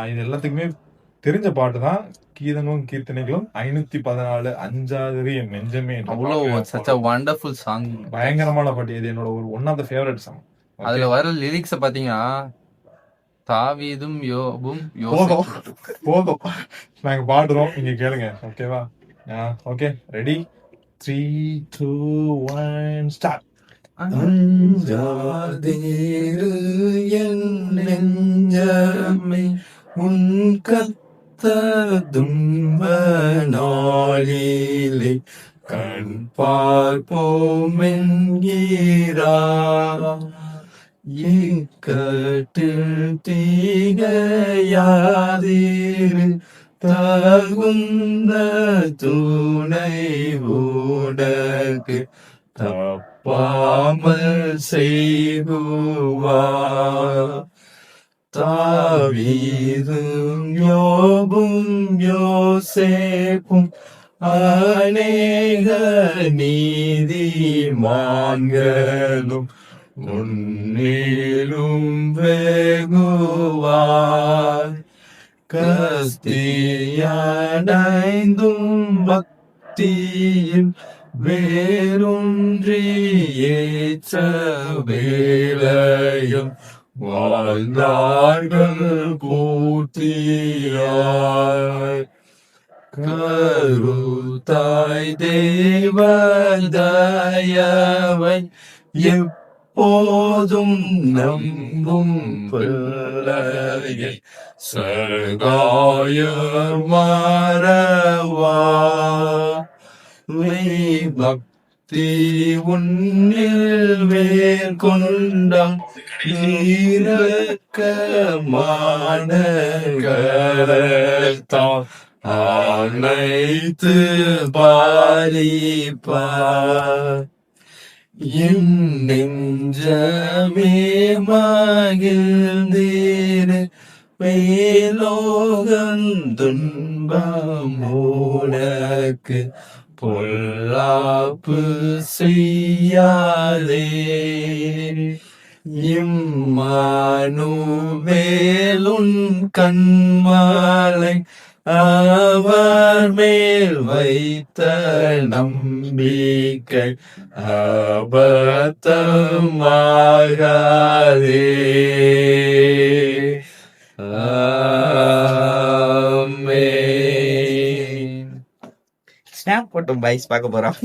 இது எல்லாத்துக்குமே தெரிஞ்ச பாட்டு தான். கீதங்களும் கீர்த்தனைகளும் 514 அஞ்சாதது என் நெஞ்சமே என்ற அவ்வளோ பாடல சச் அ வண்டர்ஃபுல் சாங். பயங்கரமான பாட்டு. இது என்னோட ஒரு one of the favourite song. அதுல வர லிரிக்ஸ பாத்தீங்கன்னா, தாவீதும் யோபும் போதும் போதும். நாங்க பாடுறோம், நீங்க கேளுங்க. ஓகேவா? Okay, ready 3 2 1 start. அஞ்சாதேரு என் நெஞ்சமே உன் கர்த்தர் துன்ப நாளிலே கண் பார்ப்போம் என்கிறா இக்கட்டில் தீகையாதீரு தகுந்த துணை உனக்கு தப்பாமல் செய்குவார். தாவீதும் யோபும் யோசேப்பும் அநேக நீதிமான்களும் முன்னிலும் வெகுவார். கஸ்தியடைந்தும் பக்தியில் வேரொன்றி ஏற்ற வேளையும் வாழ்ந்தார்கள் பூர்த்தியாய். கருத்தாய் தேவ தயவை எப்போதும் நம்பும் பிள்ளையை சகாயர் மறவா. பக்தி உன்னில் வேர் கொண்டான் இரக்கமான கரத்தால் அனைத்து பாரிப்பார். என் நெஞ்சமே மகிழ்ந்தீரு மேலோகன் துன்பம் உனக்கு பொல்லாப்பு செய்யாதே. இம்மானுவேலுன் கண்மாலை அவர் மேல் வைத்த நம்பிக்கை அபத்தமாகாதே. ஆமென். ஸ்னாப் போட்டோம் பாய்ஸ் பார்க்க போறோம்.